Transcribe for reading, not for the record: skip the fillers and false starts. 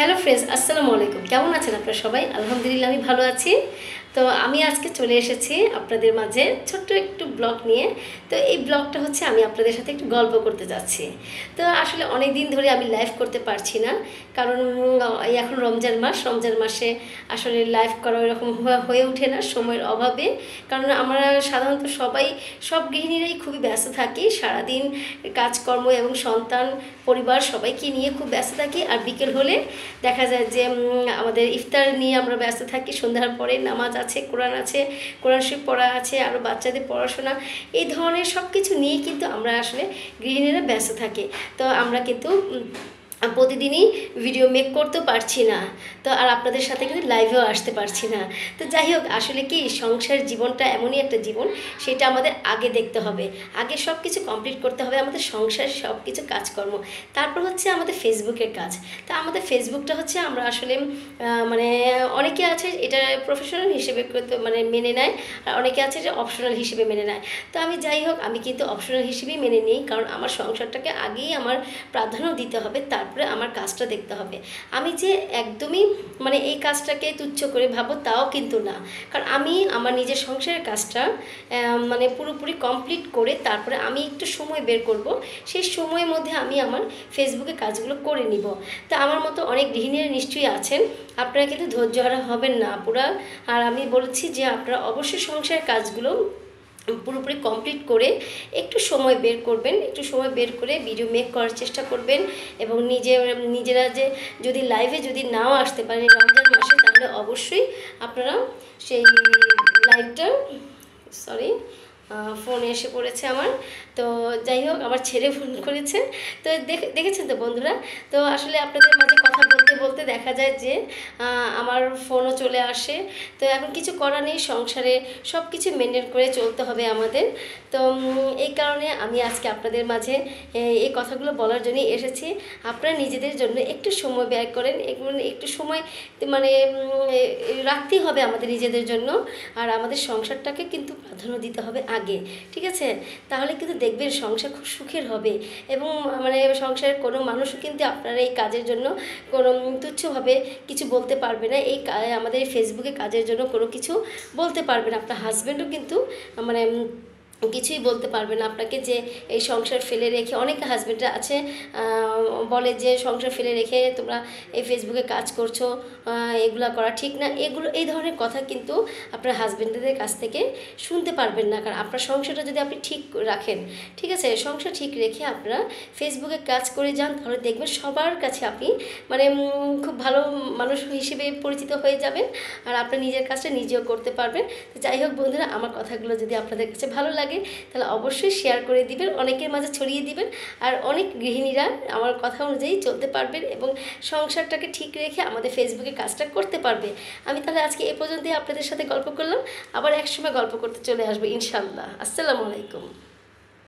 Hello friends, আসসালামু আলাইকুম। কেমন আছেন আপনারা সবাই? আলহামদুলিল্লাহ আমি ভালো আছি। তো আমি আজকে চলে এসেছি আপনাদের মাঝে ছোট্ট একটু ব্লগ নিয়ে। তো এই ব্লগটা হচ্ছে আমি আপনাদের সাথে একটু গল্প করতে যাচ্ছি। তো আসলে অনেক দিন ধরে আমি লাইভ করতে পারছি না, কারণ এই এখন রমজান মাসে আসলে লাইভ করা এরকম হয়ে ওঠে না সময়ের অভাবে। কারণ আমরা সাধারণত সব গৃহিণীরাই খুবই ব্যস্ত থাকি, সারাদিন কাজকর্ম এবং সন্তান পরিবার সবাইকে নিয়ে খুব ব্যস্ত থাকি। আর বিকেল হলে দেখা যায় যে আমাদের ইফতার নিয়ে আমরা ব্যস্ত থাকি। সন্ধ্যার পরে নামাজ আছে, কোরআন শরীফ পড়া আছে, আরও বাচ্চাদের পড়াশোনা, এই ধরনের সব কিছু নিয়ে কিন্তু আমরা আসলে গৃহিণীরা ব্যস্ত থাকি। তো আমরা কিন্তু প্রতিদিনই ভিডিও মেক করতেও পারছি না, তো আর আপনাদের সাথে কিন্তু লাইভেও আসতে পারছি না। তো যাই হোক, আসলে কি সংসার জীবনটা এমনই একটা জীবন, সেটা আমাদের আগে দেখতে হবে, আগে সব কিছু কমপ্লিট করতে হবে, আমাদের সংসারের সব কিছু কাজকর্ম, তারপর হচ্ছে আমাদের ফেসবুকের কাজ। তা আমাদের ফেসবুকটা হচ্ছে আমরা আসলে মানে অনেকে আছে এটা প্রফেশনাল হিসেবে মেনে নেয়, আর অনেকে আছে যে অপশনাল হিসেবে মেনে নেয়। তো আমি যাই হোক, আমি কিন্তু অপশনাল হিসেবেই মেনে নিই, কারণ আমার সংসারটাকে আগেই আমার প্রাধান্য দিতে হবে, তারপরে আমার কাজটা দেখতে হবে। আমি যে একদমই এই কাজটাকে তুচ্ছ করে ভাবো তাও কিন্তু না, কারণ আমি আমার নিজের সংসারের কাজটা পুরোপুরি কমপ্লিট করে তারপরে আমি একটু সময় বের করব, সেই সময়ের মধ্যে আমি আমার ফেসবুকে কাজগুলো করে নিব। তা আমার মতো অনেক গৃহিণীরা নিশ্চয়ই আছেন, আপনারা কিন্তু ধৈর্যহারা হবেন না পুরা। আর আমি বলছি যে আপনারা অবশ্যই সংসারের কাজগুলো পুরোপুরি কমপ্লিট করে একটু সময় বের করবেন, একটু সময় বের করে ভিডিও মেক করার চেষ্টা করবেন। এবং নিজেরা যে যদি লাইভে যদি নাও আসতে পারেন রমজান মাসে, তাহলে অবশ্যই আপনারা সেই লাইভটা ফোনে এসে পড়েছে আমার। তো যাই হোক, আমার ছেলে ফোন করেছে। তো দেখেছেন তো বন্ধুরা, তো আসলে আপনাদের মাঝে কথা বলতে বলতে দেখা যায় যে আমার ফোনও চলে আসে। তো এখন কিছু করা নেই, সংসারে সব কিছু মেনটেন করে চলতে হবে আমাদের। তো এই কারণে আমি আজকে আপনাদের মাঝে এই কথাগুলো বলার জন্যই এসেছি। আপনারা নিজেদের জন্য একটু সময় ব্যয় করেন, একটু সময় রাখতেই হবে আমাদের নিজেদের জন্য। আর আমাদের সংসারটাকে কিন্তু প্রাধান্য দিতে হবে আগে, ঠিক আছে? তাহলে কিন্তু দেখবেন সংসার খুব সুখের হবে। এবং সংসারের কোনো মানুষও কিন্তু আপনারা এই কাজের জন্য কোনো তুচ্ছভাবে কিছু বলতে পারবে না। আমাদের এই ফেসবুকে কাজের জন্য কোনো কিছু বলতে পারবে না। আপনার হাজব্যান্ডও কিন্তু কিছুই বলতে পারবে না আপনাকে, যে এই সংসার ফেলে রেখে, অনেক হাজব্যান্ডরা আছে বলে যে সংসার ফেলে রেখে তোমরা এই ফেসবুকে কাজ করছো, এগুলো করা ঠিক না। এই ধরনের কথা কিন্তু আপনার হাজব্যান্ডদের কাছ থেকে শুনতে পারবেন না, কারণ আপনার সংসারটা যদি আপনি ঠিক রাখেন, ঠিক আছে, সংসার ঠিক রেখে আপনারা ফেসবুকে কাজ করে যান, তাহলে দেখবেন সবার কাছে আপনি খুব ভালো মানুষ হিসেবে পরিচিত হয়ে যাবেন, আর আপনার নিজের কাজটা নিজেও করতে পারবেন। তো যাই হোক বন্ধুরা, আমার কথাগুলো যদি আপনাদের কাছে ভালো লাগে তাহলে অবশ্যই শেয়ার করে দিবেন, অনেকের মাঝে ছড়িয়ে দিবেন। আর অনেক গৃহিণীরা আমার কথা অনুযায়ী চলতে পারবেন এবং সংসারটাকে ঠিক রেখে আমাদের ফেসবুকে কাজটা করতে পারবে। আমি তাহলে আজকে এ পর্যন্তই আপনাদের সাথে গল্প করলাম, আবার একসময় গল্প করতে চলে আসবো ইনশাআল্লাহ। আসসালামু আলাইকুম।